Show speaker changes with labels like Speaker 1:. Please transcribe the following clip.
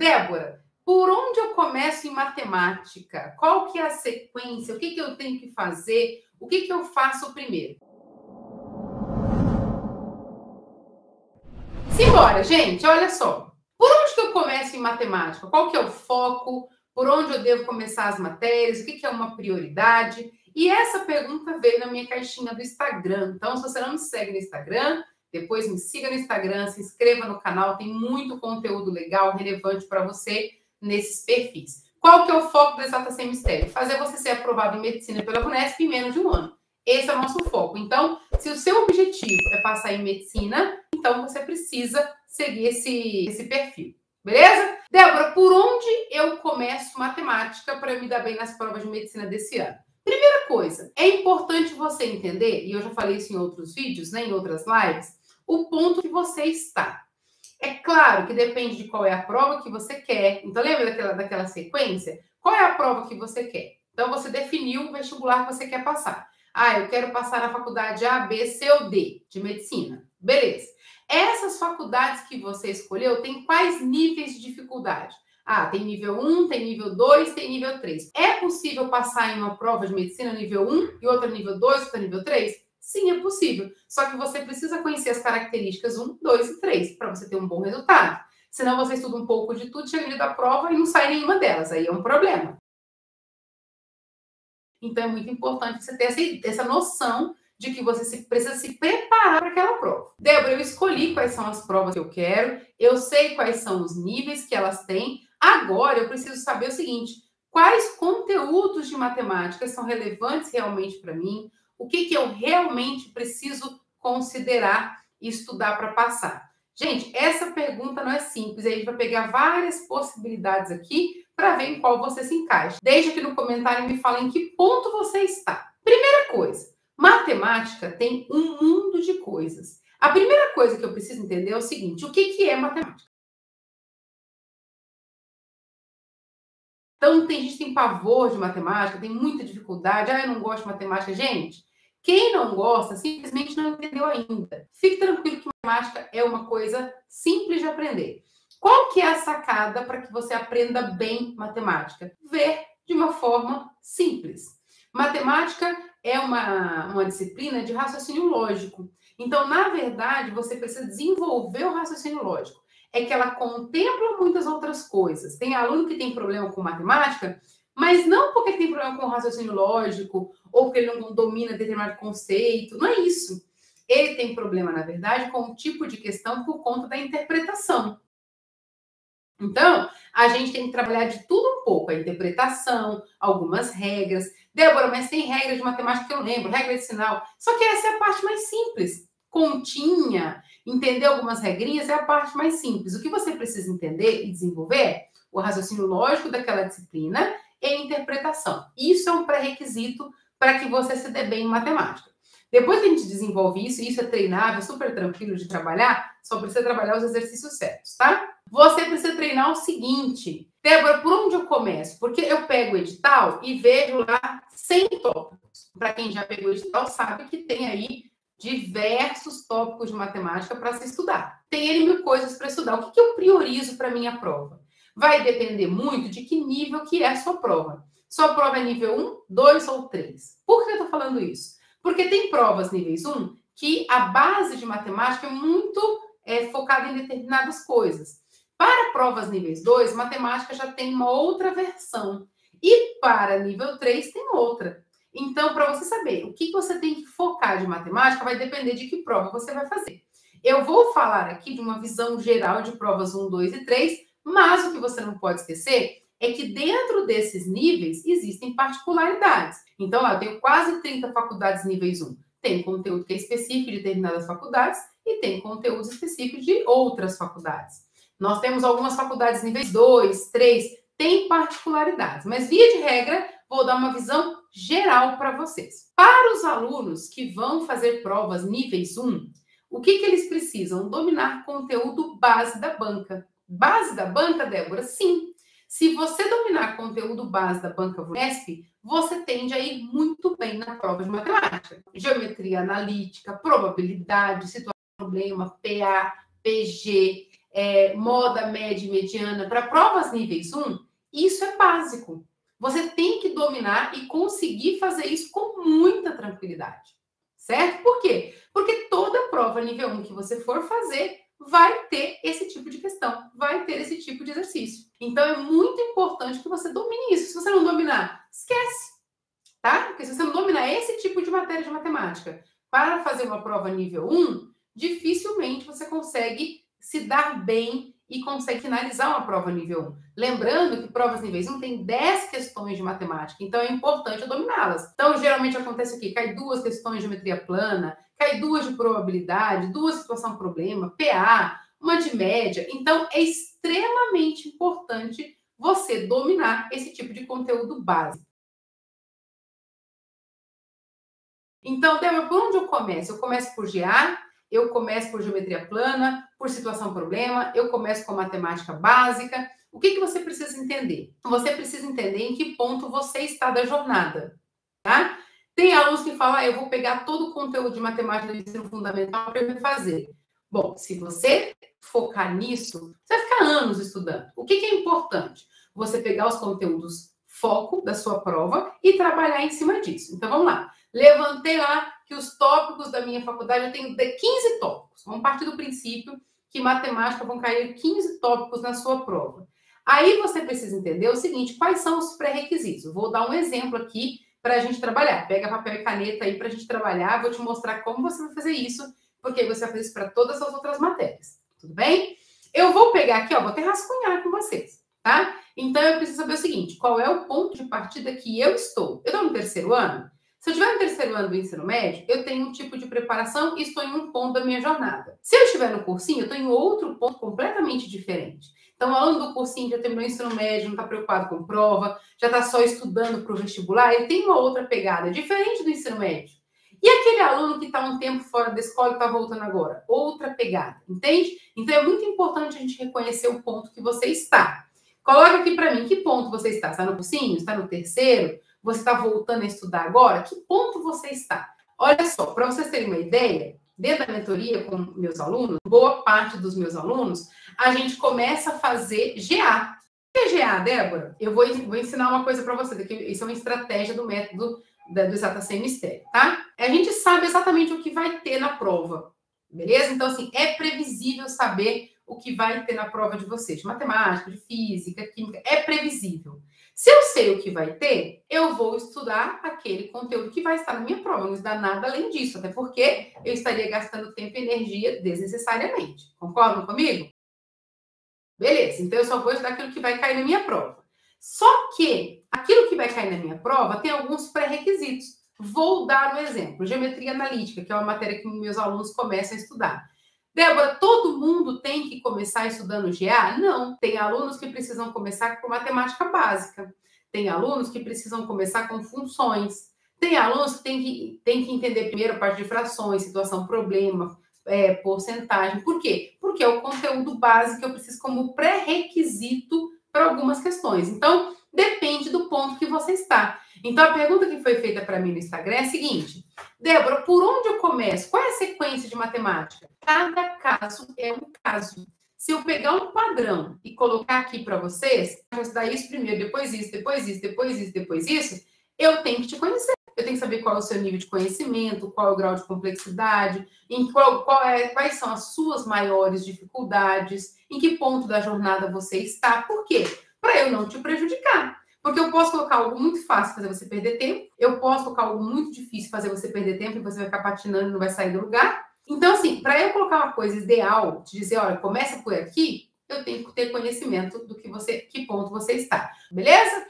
Speaker 1: Débora, por onde eu começo em matemática? Qual que é a sequência? O que eu tenho que fazer? O que eu faço primeiro? Simbora, gente, olha só. Por onde que eu começo em matemática? Qual que é o foco? Por onde eu devo começar as matérias? O que é uma prioridade? E essa pergunta veio na minha caixinha do Instagram. Então, se você não me segue no Instagram, depois me siga no Instagram, se inscreva no canal, tem muito conteúdo legal, relevante para você nesses perfis. Qual que é o foco do Exata Sem Mistério? Fazer você ser aprovado em medicina pela Unesp em menos de um ano. Esse é o nosso foco. Então, se o seu objetivo é passar em medicina, então você precisa seguir esse perfil. Beleza? Débora, por onde eu começo matemática para eu me dar bem nas provas de medicina desse ano? Primeira coisa, é importante você entender, e eu já falei isso em outros vídeos, né, em outras lives, o ponto que você está. É claro que depende de qual é a prova que você quer. Então, lembra daquela sequência? Qual é a prova que você quer? Então, você definiu o vestibular que você quer passar. Eu quero passar na faculdade A, B, C ou D de medicina. Beleza. Essas faculdades que você escolheu têm quais níveis de dificuldade? Tem nível 1, tem nível 2, tem nível 3. É possível passar em uma prova de medicina nível 1 e outra nível 2, outra nível 3? Sim, é possível. Só que você precisa conhecer as características 1, 2 e 3 para você ter um bom resultado. Senão você estuda um pouco de tudo, chega no dia da prova e não sai nenhuma delas. Aí é um problema. Então é muito importante você ter essa noção de que você precisa se preparar para aquela prova. Débora, eu escolhi quais são as provas que eu quero, eu sei quais são os níveis que elas têm. Agora eu preciso saber o seguinte: quais conteúdos de matemática são relevantes realmente para mim? O que eu realmente preciso considerar e estudar para passar? Gente, essa pergunta não é simples. A gente vai pegar várias possibilidades aqui para ver em qual você se encaixa. Deixa aqui no comentário e me fala em que ponto você está. Primeira coisa, matemática tem um mundo de coisas. A primeira coisa que eu preciso entender é o seguinte: o que é matemática? Então, tem gente que tem pavor de matemática, tem muita dificuldade. Eu não gosto de matemática. Gente, quem não gosta simplesmente não entendeu ainda. Fique tranquilo que matemática é uma coisa simples de aprender. Qual que é a sacada para que você aprenda bem matemática? Ver de uma forma simples. Matemática é uma disciplina de raciocínio lógico. Então, na verdade, você precisa desenvolver o raciocínio lógico. É que ela contempla muitas outras coisas. Tem aluno que tem problema com matemática, mas não porque tem problema com o raciocínio lógico ou porque ele não domina determinado conceito. Não é isso. Ele tem problema, na verdade, com o tipo de questão por conta da interpretação. Então, a gente tem que trabalhar de tudo um pouco. A interpretação, algumas regras. Débora, mas tem regras de matemática que eu lembro, regra de sinal. Só que essa é a parte mais simples. Continha, entender algumas regrinhas é a parte mais simples. O que você precisa entender e desenvolver é o raciocínio lógico daquela disciplina e a interpretação. Isso é um pré-requisito para que você se dê bem em matemática. Depois que a gente desenvolve isso é treinável, super tranquilo de trabalhar, só precisa trabalhar os exercícios certos, tá? Você precisa treinar o seguinte: Débora, por onde eu começo? Porque eu pego o edital e vejo lá 100 tópicos. Para quem já pegou o edital sabe que tem aí diversos tópicos de matemática para se estudar. Tem N mil coisas para estudar. O que eu priorizo para minha prova? Vai depender muito de que nível que é a sua prova. Sua prova é nível 1, 2 ou 3. Por que eu estou falando isso? Porque tem provas níveis 1 que a base de matemática é muito focada em determinadas coisas. Para provas níveis 2, matemática já tem uma outra versão. E para nível 3 tem outra. Então, para você saber o que você tem que focar de matemática, vai depender de que prova você vai fazer. Eu vou falar aqui de uma visão geral de provas 1, 2 e 3, mas o que você não pode esquecer é que dentro desses níveis existem particularidades. Então, eu tenho quase 30 faculdades níveis 1. Tem conteúdo que é específico de determinadas faculdades e tem conteúdo específico de outras faculdades. Nós temos algumas faculdades níveis 2, 3, tem particularidades, mas via de regra, vou dar uma visão geral para vocês. Para os alunos que vão fazer provas níveis 1, o que eles precisam? Dominar conteúdo base da banca. Base da banca, Débora? Sim. Se você dominar conteúdo base da banca Unesp, você tende a ir muito bem na prova de matemática. Geometria analítica, probabilidade, situação de problema, PA, PG, moda, média e mediana, para provas níveis 1, isso é básico. Você tem que dominar e conseguir fazer isso com muita tranquilidade, certo? Por quê? Porque toda prova nível 1 que você for fazer vai ter esse tipo de questão, vai ter esse tipo de exercício. Então, é muito importante que você domine isso. Se você não dominar, esquece, tá? Porque se você não dominar esse tipo de matéria de matemática para fazer uma prova nível 1, dificilmente você consegue se dar bem e consegue finalizar uma prova nível 1. Lembrando que provas níveis 1 tem 10 questões de matemática, então é importante dominá-las. Então, geralmente acontece o quê? Cai 2 questões de geometria plana, cai 2 de probabilidade, 2 situação-problema, PA, uma de média. Então, é extremamente importante você dominar esse tipo de conteúdo básico. Então, Débora, por onde eu começo? Eu começo por GA, eu começo por geometria plana, por situação-problema, eu começo com matemática básica. O que você precisa entender? Você precisa entender em que ponto você está da jornada, tá? Tem alunos que falam, eu vou pegar todo o conteúdo de matemática do ensino fundamental para eu fazer. Bom, se você focar nisso, você vai ficar anos estudando. O que é importante? Você pegar os conteúdos foco da sua prova e trabalhar em cima disso. Então, vamos lá. Levantei lá que os tópicos da minha faculdade, eu tenho 15 tópicos. Vamos partir do princípio que matemática vão cair 15 tópicos na sua prova. Aí você precisa entender o seguinte, quais são os pré-requisitos? Eu vou dar um exemplo aqui para a gente trabalhar. Pega papel e caneta aí para a gente trabalhar. Vou te mostrar como você vai fazer isso, porque você vai fazer isso para todas as outras matérias. Tudo bem? Eu vou pegar aqui, ó, vou até rascunhar com vocês, tá? Então, eu preciso saber o seguinte, qual é o ponto de partida que eu estou? Eu estou no terceiro ano? Se eu estiver no terceiro ano do ensino médio, eu tenho um tipo de preparação e estou em um ponto da minha jornada. Se eu estiver no cursinho, eu estou em outro ponto completamente diferente. Então, o aluno do cursinho já terminou o ensino médio, não está preocupado com prova, já está só estudando para o vestibular, ele tem uma outra pegada, diferente do ensino médio. E aquele aluno que está um tempo fora da escola e está voltando agora? Outra pegada, entende? Então, é muito importante a gente reconhecer o ponto que você está. Coloca aqui para mim, que ponto você está? Está no cursinho? Está no terceiro? Você está voltando a estudar agora? Que ponto você está? Olha só, para vocês terem uma ideia, dentro da mentoria com meus alunos, boa parte dos meus alunos, a gente começa a fazer GA. O que é GA, Débora? Eu vou ensinar uma coisa para vocês, que isso é uma estratégia do método do Exata Sem Mistério, tá? A gente sabe exatamente o que vai ter na prova, beleza? Então, assim, é previsível saber o que vai ter na prova de vocês, de matemática, de física, química, é previsível. Se eu sei o que vai ter, eu vou estudar aquele conteúdo que vai estar na minha prova. Não vou estudar nada além disso, até porque eu estaria gastando tempo e energia desnecessariamente. Concordam comigo? Beleza, então eu só vou estudar aquilo que vai cair na minha prova. Só que aquilo que vai cair na minha prova tem alguns pré-requisitos. Vou dar um exemplo. Geometria analítica, que é uma matéria que meus alunos começam a estudar. Débora, todo mundo tem que começar estudando GA? Não. Tem alunos que precisam começar com matemática básica. Tem alunos que precisam começar com funções. Tem alunos que têm que entender primeiro a parte de frações, situação, problema, porcentagem. Por quê? Porque é o conteúdo básico que eu preciso como pré-requisito para algumas questões. Então, depende do ponto que você está. Então, a pergunta que foi feita para mim no Instagram é a seguinte: Débora, por onde eu começo? Qual é a sequência de matemática? Cada caso é um caso. Se eu pegar um padrão e colocar aqui para vocês, eu vou estudar isso primeiro, depois isso, depois isso, depois isso, depois isso, eu tenho que te conhecer. Eu tenho que saber qual é o seu nível de conhecimento, qual é o grau de complexidade, quais são as suas maiores dificuldades, em que ponto da jornada você está. Por quê? Para eu não te prejudicar. Porque eu posso colocar algo muito fácil fazer você perder tempo, eu posso colocar algo muito difícil fazer você perder tempo e você vai ficar patinando e não vai sair do lugar. Então, assim, para eu colocar uma coisa ideal, te dizer, olha, começa por aqui, eu tenho que ter conhecimento do que ponto você está. Beleza?